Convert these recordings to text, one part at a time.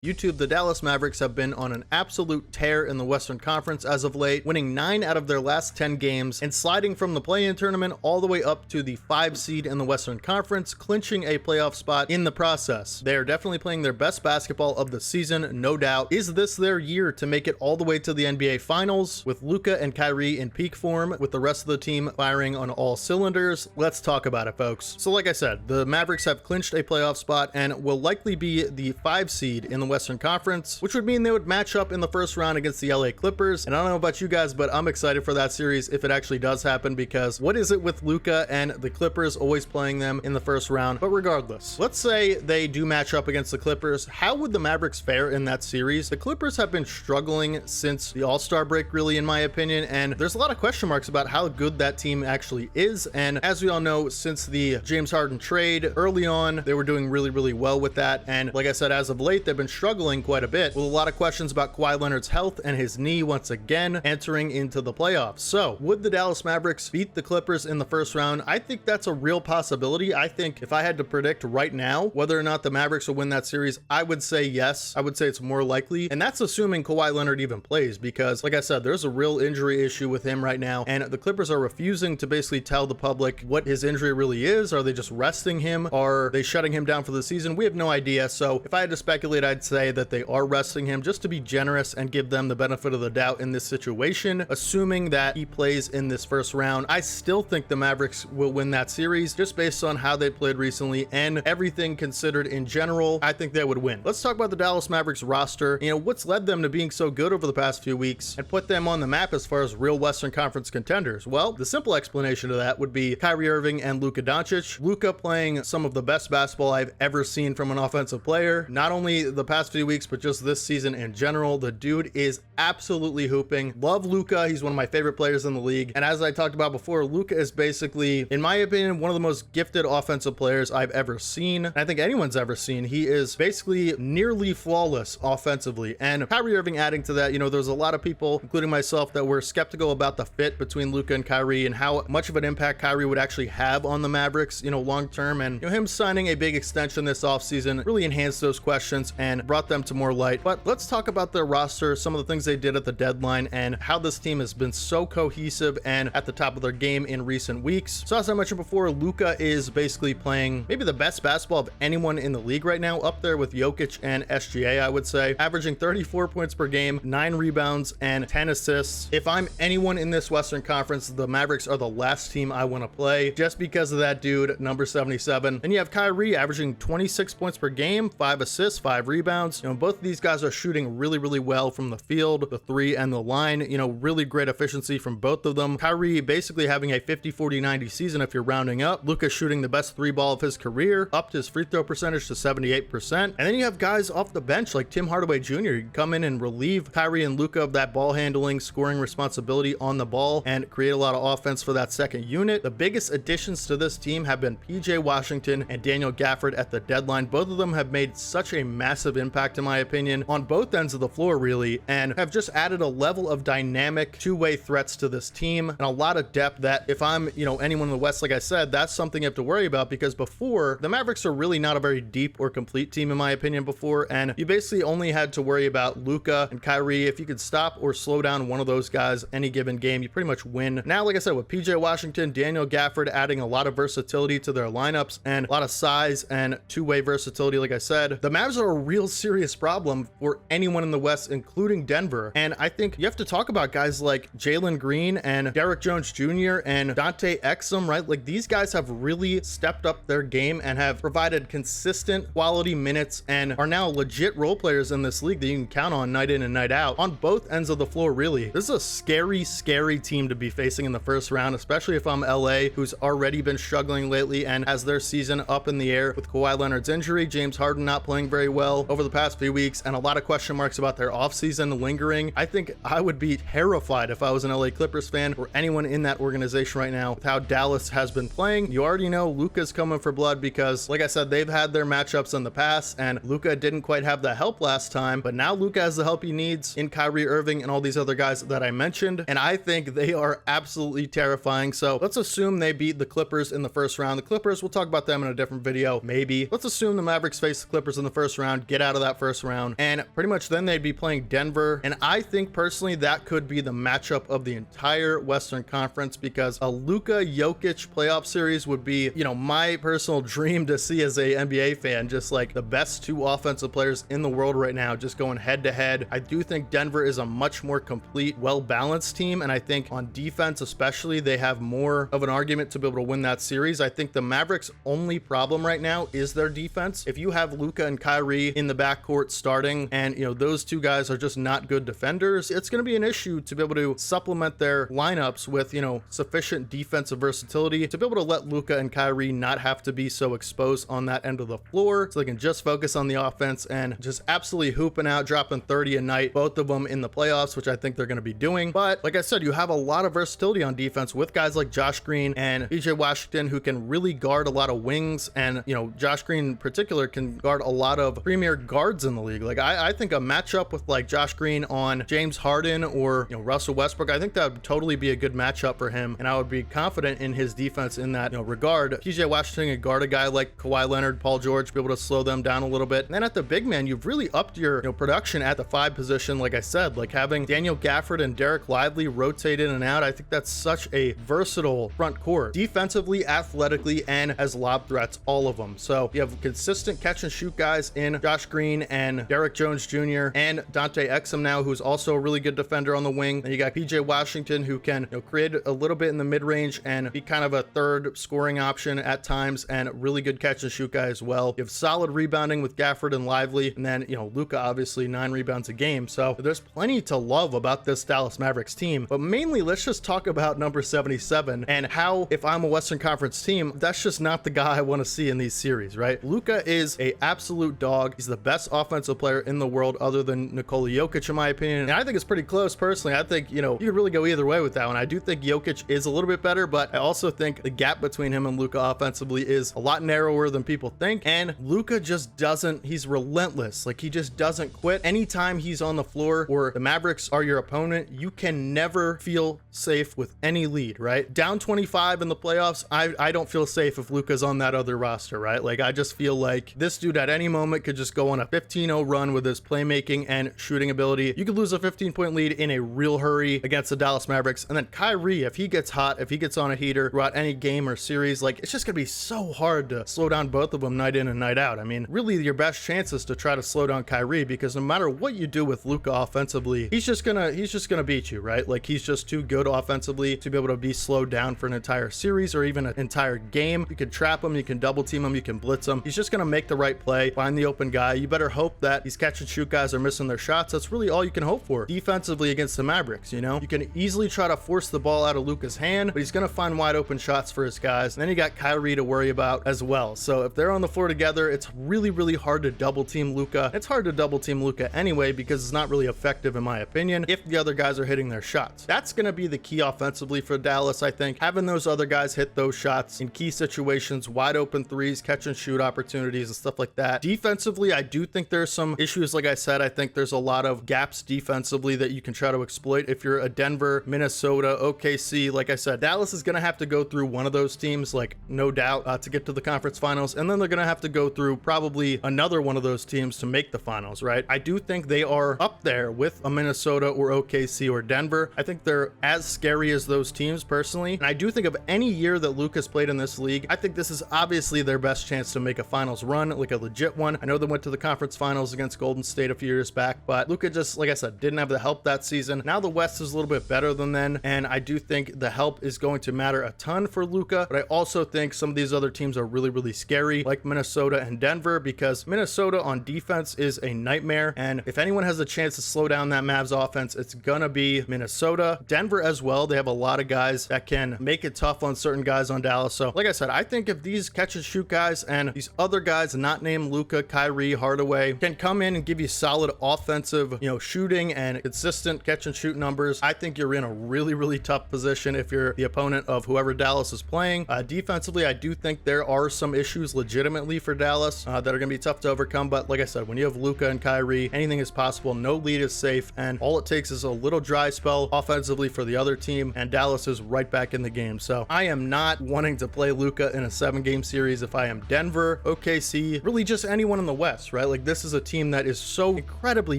YouTube, the Dallas Mavericks have been on an absolute tear in the Western Conference as of late, winning 9 out of their last 10 games and sliding from the play-in tournament all the way up to the 5 seed in the Western Conference, clinching a playoff spot in the process. They are definitely playing their best basketball of the season, no doubt. Is this their year to make it all the way to the NBA Finals with Luka and Kyrie in peak form, with the rest of the team firing on all cylinders? Let's talk about it, folks. So like I said, the Mavericks have clinched a playoff spot and will likely be the 5 seed in the Western Conference, which would mean they would match up in the first round against the LA Clippers. And I don't know about you guys, but I'm excited for that series if it actually does happen, because what is it with Luka and the Clippers always playing them in the first round? But regardless, let's say they do match up against the Clippers. How would the Mavericks fare in that series? The Clippers have been struggling since the All-Star break, really, in my opinion, and there's a lot of question marks about how good that team actually is. And as we all know, since the James Harden trade early on, they were doing really well with that. And like I said, as of late, they've been struggling quite a bit, with a lot of questions about Kawhi Leonard's health and his knee once again entering into the playoffs. So would the Dallas Mavericks beat the Clippers in the first round? I think that's a real possibility. I think if I had to predict right now whether or not the Mavericks will win that series, I would say yes. I would say it's more likely, and that's assuming Kawhi Leonard even plays, because like I said, there's a real injury issue with him right now, and the Clippers are refusing to basically tell the public what his injury really is. Are they just resting him? Are they shutting him down for the season? We have no idea. So if I had to speculate, I'd say that they are resting him just to be generous and give them the benefit of the doubt in this situation, assuming that he plays in this first round. I still think the Mavericks will win that series just based on how they played recently and everything considered in general. I think they would win. Let's talk about the Dallas Mavericks roster. What's led them to being so good over the past few weeks and put them on the map as far as real Western Conference contenders? Well, the simple explanation to that would be Kyrie Irving and Luka Doncic. Luka playing some of the best basketball I've ever seen from an offensive player, not only the past few weeks, but just this season in general. The dude is absolutely hooping. Love Luka. He's one of my favorite players in the league. And as I talked about before, Luka is basically, in my opinion, one of the most gifted offensive players I've ever seen. And I think anyone's ever seen. He is basically nearly flawless offensively. And Kyrie Irving adding to that, there's a lot of people, including myself, that were skeptical about the fit between Luka and Kyrie and how much of an impact Kyrie would actually have on the Mavericks, long term. And him signing a big extension this offseason really enhanced those questions and brought them to more light. But let's talk about their roster, some of the things they did at the deadline, and how this team has been so cohesive and at the top of their game in recent weeks. So as I mentioned before, Luka is basically playing maybe the best basketball of anyone in the league right now, up there with Jokic and SGA, I would say, averaging 34 points per game, 9 rebounds, and 10 assists. If I'm anyone in this Western Conference, the Mavericks are the last team I want to play, just because of that dude, number 77. And you have Kyrie averaging 26 points per game, 5 assists, 5 rebounds. Both of these guys are shooting really well from the field, the 3 and the line. Really great efficiency from both of them. Kyrie basically having a 50-40-90 season if you're rounding up. Luka shooting the best 3 ball of his career, upped his free throw percentage to 78%. And then you have guys off the bench like Tim Hardaway Jr. You can come in and relieve Kyrie and Luka of that ball handling, scoring responsibility on the ball, and create a lot of offense for that second unit. The biggest additions to this team have been PJ Washington and Daniel Gafford at the deadline. Both of them have made such a massive impact, in my opinion, on both ends of the floor, really, and have just added a level of dynamic two-way threats to this team and a lot of depth that if I'm, anyone in the West, like I said, that's something you have to worry about, because before, the Mavericks are really not a very deep or complete team, in my opinion, before, and you basically only had to worry about Luka and Kyrie. If you could stop or slow down one of those guys any given game, you pretty much win. Now, like I said, with PJ Washington, Daniel Gafford adding a lot of versatility to their lineups and a lot of size and two-way versatility, like I said, the Mavs are a real serious problem for anyone in the West, including Denver. And I think you have to talk about guys like Jalen Green and Derrick Jones Jr. and Dante Exum, right? Like, these guys have really stepped up their game and have provided consistent quality minutes and are now legit role players in this league that you can count on night in and night out on both ends of the floor, really. This is a scary team to be facing in the first round, especially if I'm LA, who's already been struggling lately and has their season up in the air with Kawhi Leonard's injury, James Harden not playing very well over the past few weeks, and a lot of question marks about their offseason lingering. I think I would be terrified if I was an LA Clippers fan or anyone in that organization right now with how Dallas has been playing. You already know Luka's coming for blood because, like I said, they've had their matchups in the past, and Luka didn't quite have the help last time, but now Luka has the help he needs in Kyrie Irving and all these other guys that I mentioned, and I think they are absolutely terrifying. So let's assume they beat the Clippers in the first round. The Clippers, we'll talk about them in a different video, maybe. Let's assume the Mavericks face the Clippers in the first round, get out out of that first round, and pretty much then they'd be playing Denver. And I think personally that could be the matchup of the entire Western Conference, because a Luka Jokic playoff series would be, you know, my personal dream to see as a NBA fan. Just like the best two offensive players in the world right now, just going head to head. I do think Denver is a much more complete, well-balanced team, and I think on defense especially, they have more of an argument to be able to win that series. I think the Mavericks' only problem right now is their defense. If you have Luka and Kyrie in the backcourt starting, and you know those two guys are just not good defenders, it's going to be an issue to be able to supplement their lineups with, you know, sufficient defensive versatility to be able to let Luka and Kyrie not have to be so exposed on that end of the floor, so they can just focus on the offense and just absolutely hooping out, dropping 30 a night, both of them in the playoffs, which I think they're going to be doing. But like I said, you have a lot of versatility on defense with guys like Josh Green and PJ Washington, who can really guard a lot of wings, and you know Josh Green in particular can guard a lot of premier guards in the league. Like I think a matchup with like Josh Green on James Harden or, you know, Russell Westbrook, I think that would totally be a good matchup for him, and I would be confident in his defense in that, you know, regard. PJ Washington can guard a guy like Kawhi Leonard, Paul George, be able to slow them down a little bit. And then at the big man, you've really upped your, you know, production at the 5 position. Like I said, like having Daniel Gafford and Derek Lively rotate in and out, I think that's such a versatile front court, defensively, athletically, and as lob threats, all of them. So you have consistent catch and shoot guys in Josh Green and Derek Jones Jr. and Dante Exum now, who's also a really good defender on the wing. And you got PJ Washington, who can, you know, create a little bit in the mid-range and be kind of a third scoring option at times, and really good catch and shoot guy as well. You have solid rebounding with Gafford and Lively, and then, you know, Luka obviously 9 rebounds a game. So there's plenty to love about this Dallas Mavericks team. But mainly, let's just talk about number 77 and how, if I'm a Western Conference team, that's just not the guy I want to see in these series, right? Luka is a absolute dog. He's the best offensive player in the world other than Nikola Jokic, in my opinion. And I think it's pretty close personally. I think, you know, you could really go either way with that one. I do think Jokic is a little bit better, but I also think the gap between him and Luka offensively is a lot narrower than people think. And Luka just doesn't, he's relentless. Like, he just doesn't quit. Anytime he's on the floor or the Mavericks are your opponent, you can never feel safe with any lead, right? Down 25 in the playoffs, I don't feel safe if Luka's on that other roster, right? Like, I just feel like this dude at any moment could just go on a 15-0 run with his playmaking and shooting ability. You could lose a 15-point lead in a real hurry against the Dallas Mavericks. And then Kyrie, if he gets hot, if he gets on a heater throughout any game or series, like, it's just gonna be so hard to slow down both of them night in and night out. I mean, really your best chance is to try to slow down Kyrie, because no matter what you do with Luka offensively, he's just gonna beat you, right? Like, he's just too good offensively to be able to be slowed down for an entire series or even an entire game. You can trap him, you can double team him, you can blitz him. He's just gonna make the right play, find the open guy. You better hope that these catch and shoot guys are missing their shots. That's really all you can hope for defensively against the Mavericks. You know, you can easily try to force the ball out of Luka's hand, but he's gonna find wide open shots for his guys. And then you got Kyrie to worry about as well. So if they're on the floor together, it's really, really hard to double team Luka. It's hard to double team Luka anyway, because it's not really effective in my opinion if the other guys are hitting their shots. That's gonna be the key offensively for Dallas, I think. Having those other guys hit those shots in key situations, wide open threes, catch and shoot opportunities and stuff like that. Defensively, I do think there's some issues. Like I said, I think there's a lot of gaps defensively that you can try to exploit if you're a Denver, Minnesota, OKC. Like I said, Dallas is going to have to go through one of those teams, like, no doubt, to get to the conference finals, and then they're going to have to go through probably another one of those teams to make the finals, right? I do think they are up there with a Minnesota or OKC or Denver. I think they're as scary as those teams personally, and I do think of any year that Luka's played in this league, I think this is obviously their best chance to make a finals run, like a legit one. I know they went to the conference finals against Golden State a few years back, but Luka just, like I said, didn't have the help that season. Now the West is a little bit better than then, and I do think the help is going to matter a ton for Luka, but I also think some of these other teams are really, really scary, like Minnesota and Denver, because Minnesota on defense is a nightmare, and if anyone has a chance to slow down that Mavs offense, it's gonna be Minnesota. Denver as well, they have a lot of guys that can make it tough on certain guys on Dallas. So like I said, I think if these catch and shoot guys and these other guys not named Luka, Kyrie, Hardaway can come in and give you solid offensive, you know, shooting and consistent catch and shoot numbers, I think you're in a really, really tough position if you're the opponent of whoever Dallas is playing. Defensively, I do think there are some issues legitimately for Dallas that are gonna be tough to overcome, but like I said, when you have Luka and Kyrie, anything is possible. No lead is safe, and all it takes is a little dry spell offensively for the other team, and Dallas is right back in the game. So I am not wanting to play Luka in a 7-game series if I am Denver, OKC, really just anyone in the West, right? right? Like, this is a team that is so incredibly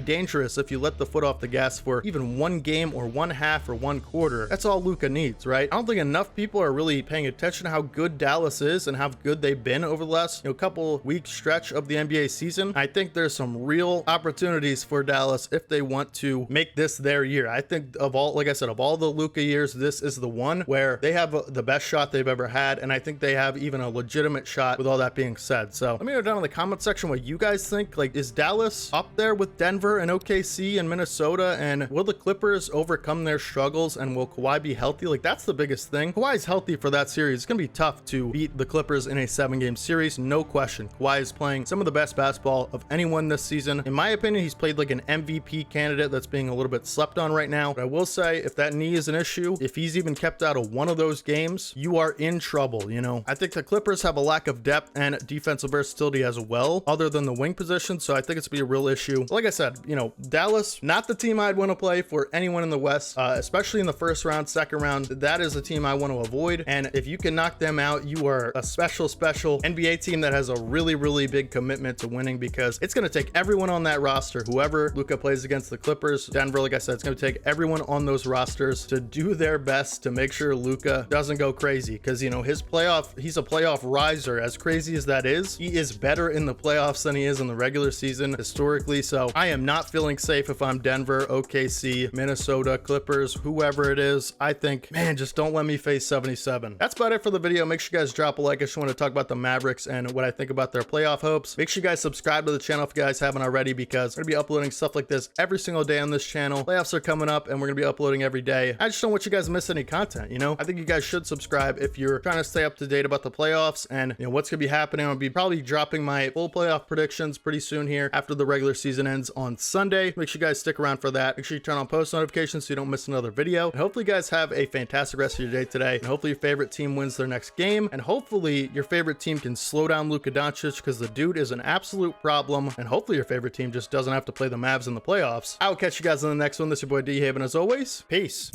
dangerous. If you let the foot off the gas for even one game or one half or one quarter, that's all Luka needs, right? I don't think enough people are really paying attention to how good Dallas is and how good they've been over the last, couple week stretch of the NBA season. I think there's some real opportunities for Dallas if they want to make this their year. I think of all, like I said, of all the Luka years, this is the one where they have the best shot they've ever had, and I think they have even a legitimate shot with all that being said. So let me know down in the comment section what you guys think. Like, is Dallas up there with Denver and OKC and Minnesota, and will the Clippers overcome their struggles, and will Kawhi be healthy? Like, that's the biggest thing. Kawhi's healthy for that series. It's gonna be tough to beat the Clippers in a 7-game series, no question. Kawhi is playing some of the best basketball of anyone this season. In my opinion, he's played like an MVP candidate that's being a little bit slept on right now. But I will say, if that knee is an issue, if he's even kept out of one of those games, you are in trouble. I think the Clippers have a lack of depth and defensive versatility as well, other than the wing position, so I think it's gonna be a real issue. Like I said, Dallas, not the team I'd want to play for anyone in the West, especially in the first round, second round. That is a team I want to avoid, and if you can knock them out, you are a special NBA team that has a really big commitment to winning, because it's going to take everyone on that roster, whoever Luka plays against the Clippers, Denver, like I said, it's going to take everyone on those rosters to do their best to make sure Luka doesn't go crazy, because he's a playoff riser. As crazy as that is, he is better in the playoffs than he is in the regular season historically. So I am not feeling safe if I'm Denver, OKC, Minnesota, Clippers, whoever it is. I think, man, just don't let me face 77. That's about it for the video. Make sure you guys drop a like. I just want to talk about the Mavericks and what I think about their playoff hopes. Make sure you guys subscribe to the channel if you guys haven't already, because I'm going to be uploading stuff like this every single day on this channel. Playoffs are coming up and we're going to be uploading every day. I just don't want you guys to miss any content. I think you guys should subscribe if you're trying to stay up to date about the playoffs and what's going to be happening. I'll be probably dropping my full playoff predictions pretty soon here after the regular season ends on Sunday. Make sure you guys stick around for that. Make sure you turn on post notifications so you don't miss another video. And hopefully you guys have a fantastic rest of your day today. And hopefully your favorite team wins their next game. And hopefully your favorite team can slow down Luka Doncic, because the dude is an absolute problem. And hopefully your favorite team just doesn't have to play the Mavs in the playoffs. I will catch you guys in the next one. This is your boy D-Haven, as always. Peace.